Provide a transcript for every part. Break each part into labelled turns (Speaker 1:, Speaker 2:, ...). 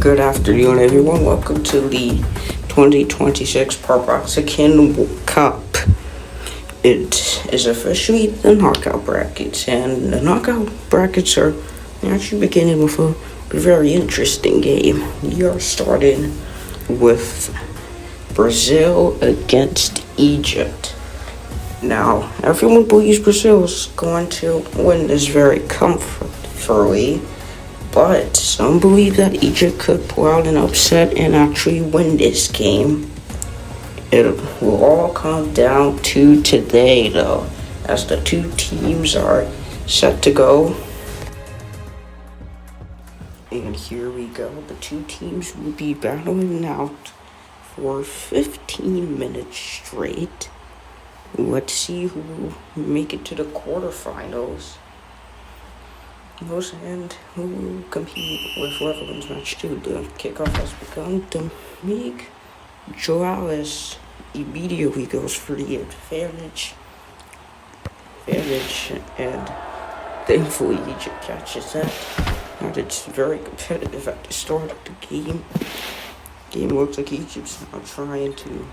Speaker 1: Good afternoon, everyone. Welcome to the 2026 Parbloxican Cup. It is officially the knockout brackets, and the knockout brackets are actually beginning with a very interesting game. We are starting with Brazil against Egypt. Now, everyone believes Brazil is going to win this very comfortably. But some believe that Egypt could pull out an upset and actually win this game. It will all come down to today, though, as the two teams are set to go. And here we go. The two teams will be battling out for 15 minutes straight. Let's see who will make it to the quarterfinals. And who will compete with whoever wins match 2. The kickoff has begun. Dominique Joales immediately goes for the advantage. And thankfully Egypt catches that. And it's very competitive at the start of the game. Game looks like Egypt's trying to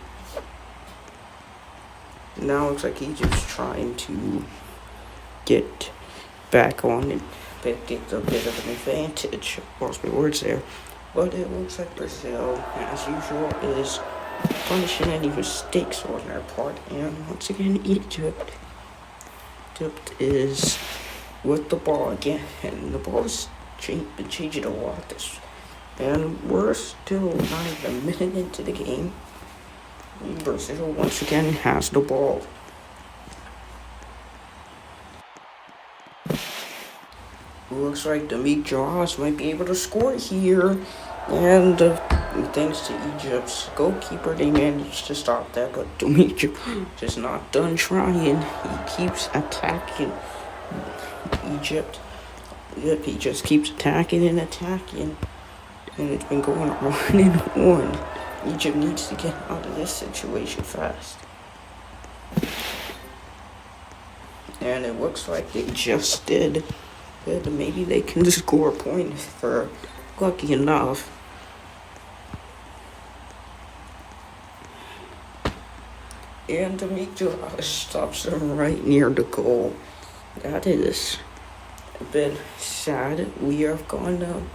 Speaker 1: get back on it. Get a bit of an advantage. Lost my words there. But it looks like Brazil, as usual, is punishing any mistakes on their part. And once again, Egypt is with the ball again. And the ball has been changing a lot. And we're still not even a minute into the game. Brazil once again has the ball. Looks like Dominique Joales might be able to score here. And thanks to Egypt's goalkeeper, they managed to stop that. But Dominique is not done trying. He keeps attacking Egypt. Yep, he just keeps attacking. And it's been going on and on. Egypt needs to get out of this situation fast. And it looks like they just did. Maybe they can score a point if they're lucky enough. And Dominique stops them right near the goal. That is a bit sad. We have gone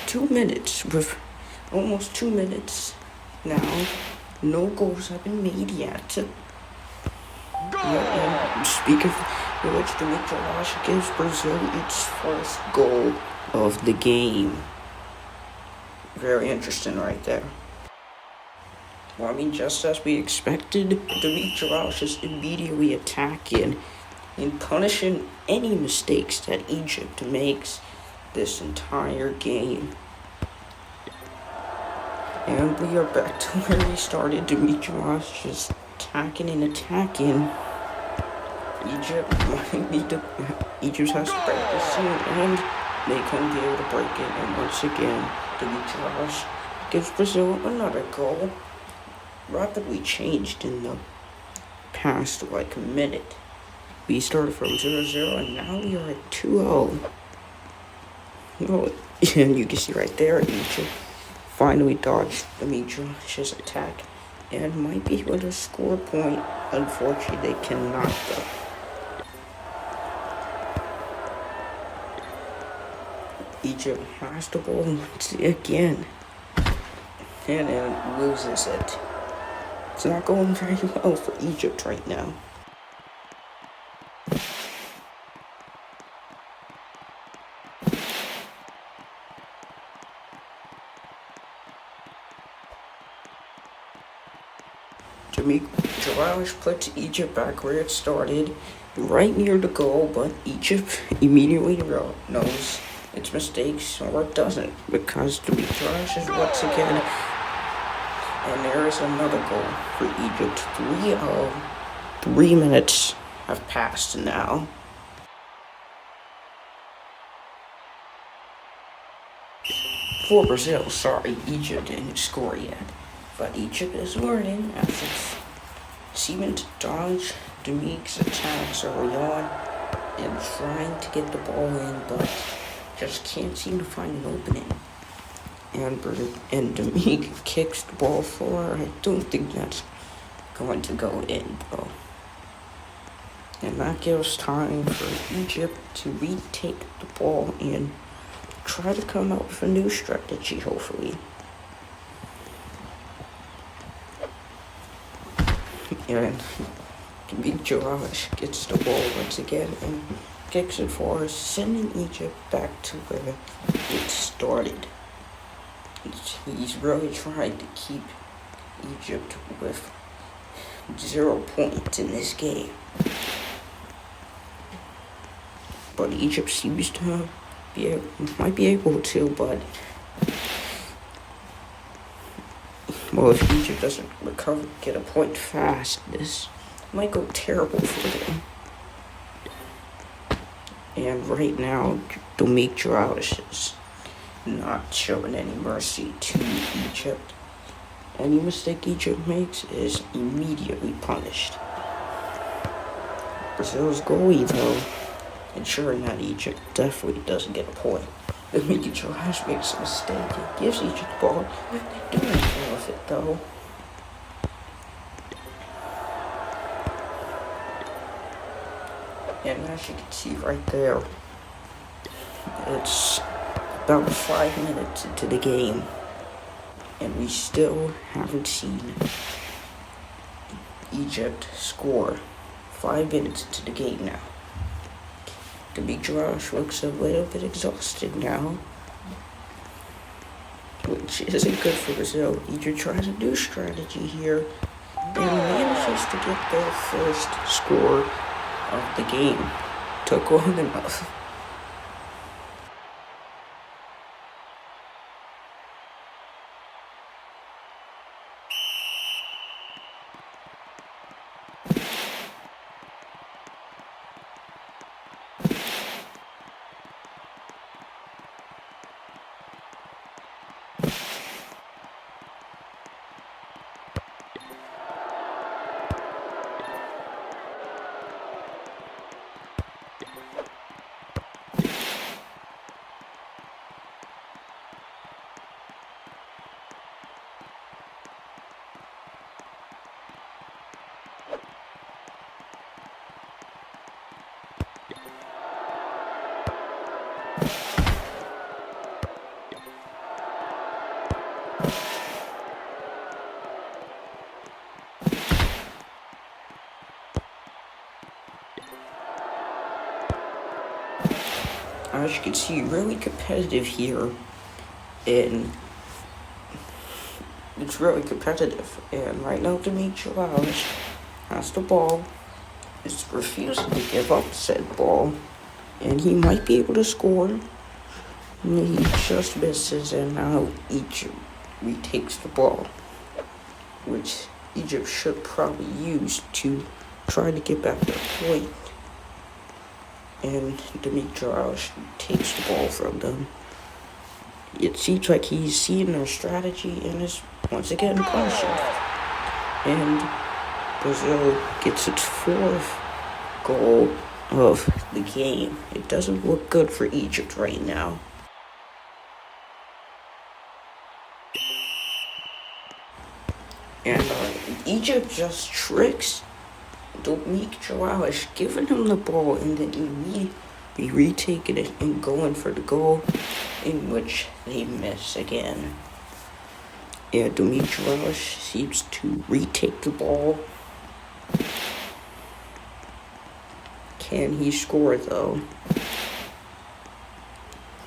Speaker 1: 2 minutes, with almost 2 minutes now. No goals have been made yet. And speak of which, Dominique Joales gives Brazil its first goal of the game. Very interesting right there. Well, just as we expected, Dominique Joales is immediately attacking and punishing any mistakes that Egypt makes this entire game. And we are back to where we started. Dominique Joales just attacking and attacking. Egypt has to break this soon, and they couldn't be able to break it. And once again, Dominique Joales gives Brazil another goal. Rapidly changed in the past minute. We started from 0-0, and now we are at 2-0. Well, and you can see right there, Egypt finally dodged Dominique Joales' attack and might be able to score a point. Unfortunately, they cannot, though. Egypt has the ball once again and then loses it. It's not going very well for Egypt right now. Dominique Joales puts Egypt back where it started, right near the goal, but Egypt immediately knows its mistakes, or it doesn't, because Dominique Joales is once again. And there is another goal for Egypt. 3 minutes have passed now. For Brazil, Egypt didn't score yet. But Egypt is learning as it's seeming to dodge Dominique's attacks early on and trying to get the ball in, but just can't seem to find an opening. and Domingue kicks the ball for her. I don't think that's going to go in, though. And that gives time for Egypt to retake the ball and try to come up with a new strategy, hopefully. And Domingue gets the ball once again and kicks it for us, sending Egypt back to where it started. He's really trying to keep Egypt with 0 points in this game. But Egypt seems to might be able to, but well, if Egypt doesn't recover, get a point fast, this might go terrible for them. And right now, Domingue is not showing any mercy to Egypt. Any mistake Egypt makes is immediately punished. Brazil's goalie, though, ensuring that Egypt definitely doesn't get a point. Domingue makes a mistake. He gives Egypt the ball. They do anything with it, though. And as you can see right there, it's about 5 minutes into the game, and we still haven't seen Egypt score. 5 minutes into the game now. Domingue looks a little bit exhausted now, which isn't good for Brazil. Egypt tries a new strategy here and manages to get their first score of the game. Took long enough. As you can see, really competitive here, and it's really competitive. And right now, Domingue has the ball, is refusing to give up said ball, and he might be able to score. He just misses, and now Egypt retakes the ball, which Egypt should probably use to try to get back their point. And Domingue takes the ball from them. It seems like he's seen their strategy and is once again punishing. And Brazil gets its 4th goal of the game. It doesn't look good for Egypt right now. And Egypt just tricks Domingue, giving him the ball and then immediately retaking it and going for the goal, in which they miss again. And Domingue seems to retake the ball. Can he score, though?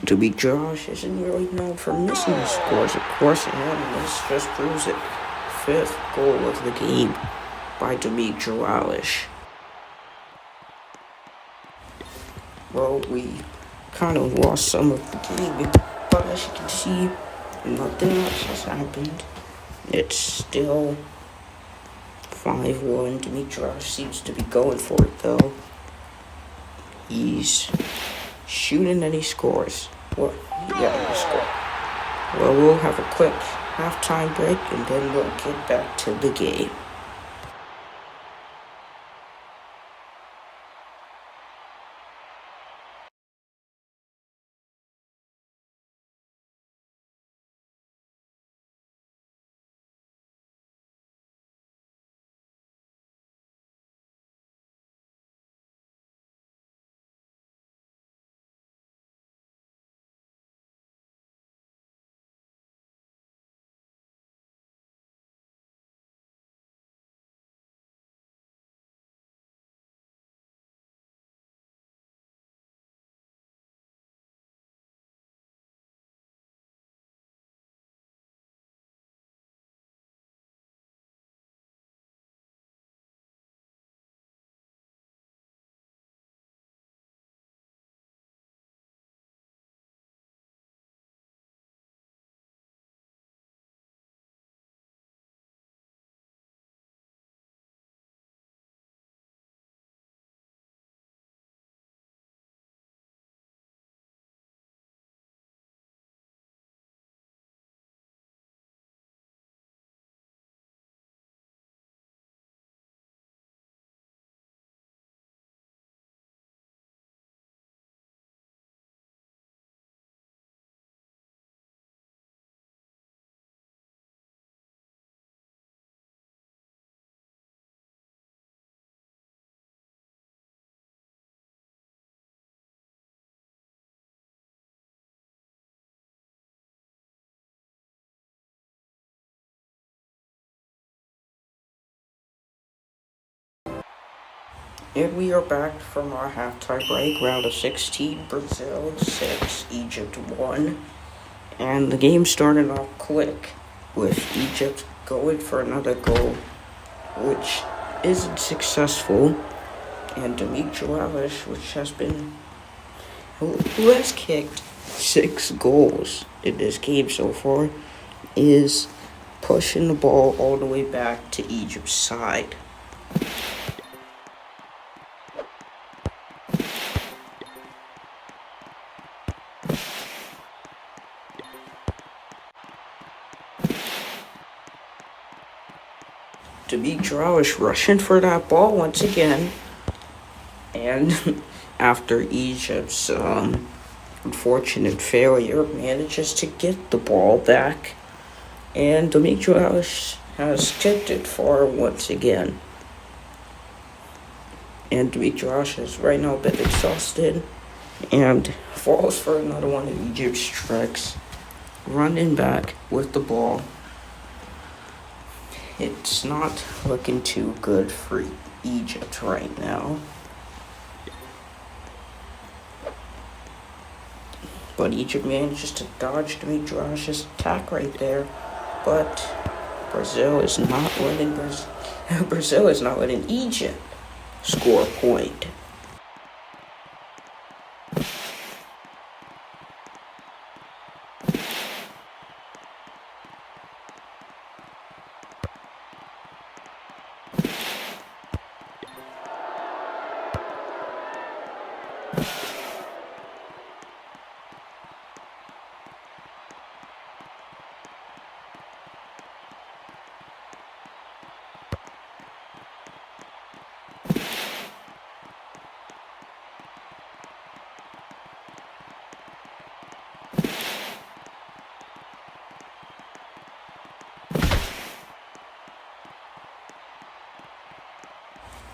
Speaker 1: Domingue isn't really known for missing his scores, of course, and this just proves it. 5th goal of the game by Domingue. Well, we kind of lost some of the game, but as you can see, nothing else has happened. It's still 5-1. Domingue seems to be going for it, though. He's shooting and he scores. Well, yeah, he scored. Well, we'll have a quick halftime break and then we'll get back to the game. And we are back from our halftime break, round of 16, Brazil 6, Egypt 1. And the game started off quick, with Egypt going for another goal, which isn't successful. And Demetrius, who has kicked 6 goals in this game so far, is pushing the ball all the way back to Egypt's side. Demetrius rushing for that ball once again, and after Egypt's unfortunate failure, manages to get the ball back, and Demetrius has tipped it far once again. And Demetrius is right now a bit exhausted and falls for another one of Egypt's strikes, running back with the ball. It's not looking too good for Egypt right now. But Egypt manages to dodge Demetrius' attack right there. But Brazil is not letting Egypt score a point.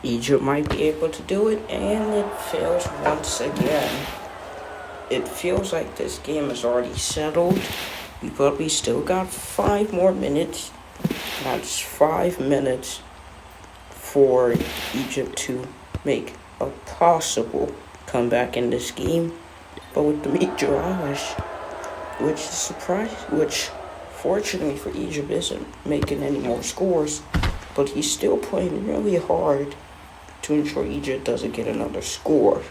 Speaker 1: Egypt might be able to do it, and it fails once again. It feels like this game is already settled, but we still got 5 more minutes. That's 5 minutes for Egypt to make a possible comeback in this game. But with Demetrius, which fortunately for Egypt isn't making any more scores, but he's still playing really hard to ensure Egypt doesn't get another score.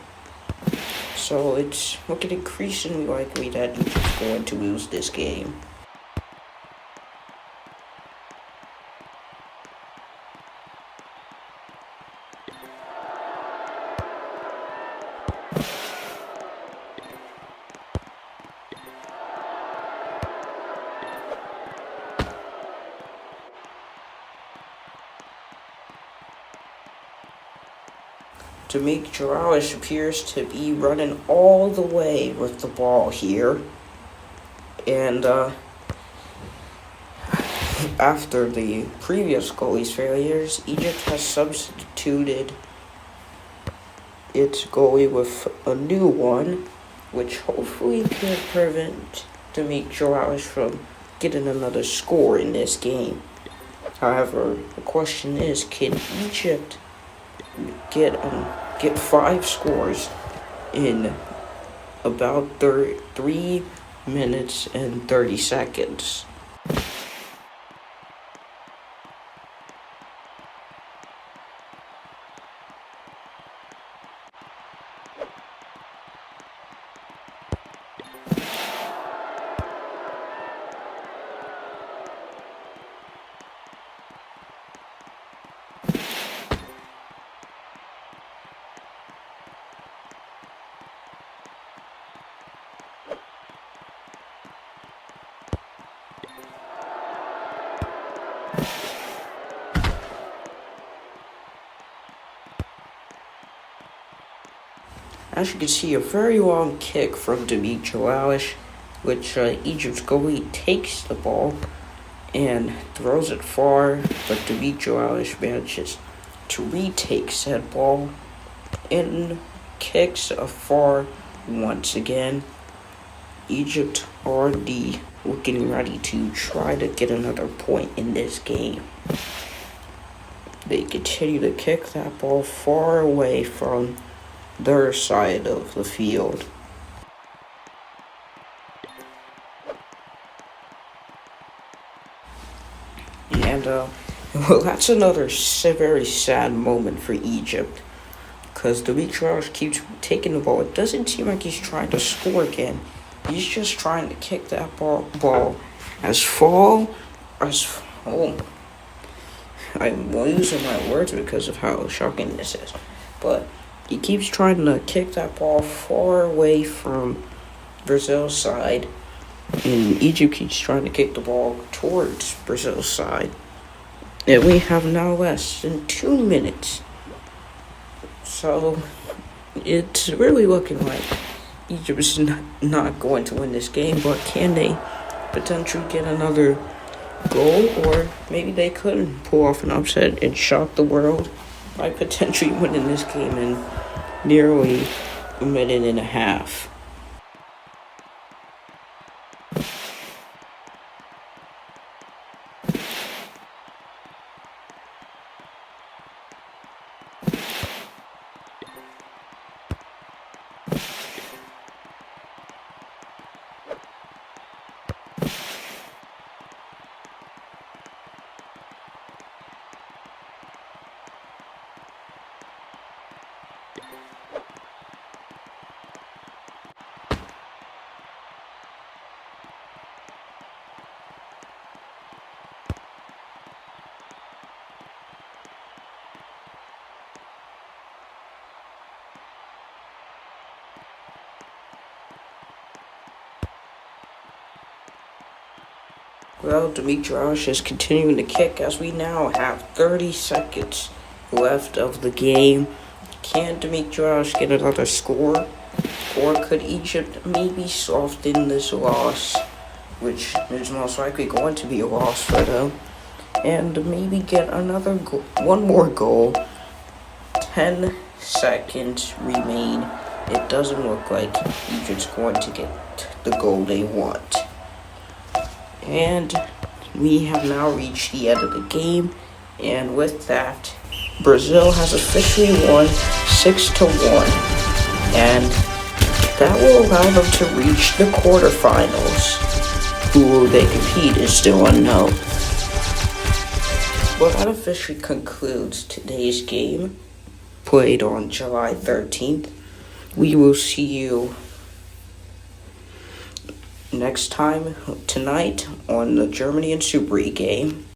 Speaker 1: So it's looking increasingly likely that Egypt's going to lose this game. Demetrius appears to be running all the way with the ball here. And after the previous goalie's failures, Egypt has substituted its goalie with a new one, which hopefully could prevent Demetrius from getting another score in this game. However, the question is, can Egypt get 5 scores in about 3 minutes and 30 seconds? As you can see, a very long kick from Demetrius, which Egypt's goalie takes the ball and throws it far, but Demetrius manages to retake said ball and kicks afar once again. Egypt already looking ready to try to get another point in this game. They continue to kick that ball far away from their side of the field. And, well, that's another very sad moment for Egypt. Because Demetrios keeps taking the ball. It doesn't seem like he's trying to score again. He's just trying to kick that ball as far as... Oh, I'm losing my words because of how shocking this is. But he keeps trying to kick that ball far away from Brazil's side. And Egypt keeps trying to kick the ball towards Brazil's side. And we have now less than 2 minutes. So, it's really looking like Egypt is not going to win this game. But can they potentially get another goal? Or maybe they could pull off an upset and shock the world by potentially winning this game in nearly a minute and a half. Well, Demetrios is continuing to kick as we now have 30 seconds left of the game. Can Demetrios get another score? Or could Egypt maybe soften this loss, which is most likely going to be a loss for them, and maybe get another one more goal? 10 seconds remain. It doesn't look like Egypt's going to get the goal they want. And we have now reached the end of the game, and with that, Brazil has officially won 6-1, and that will allow them to reach the quarterfinals. Who they compete is still unknown. Well, that officially concludes today's game, played on July 13th. We will see you next time tonight on the Germany and Super League game.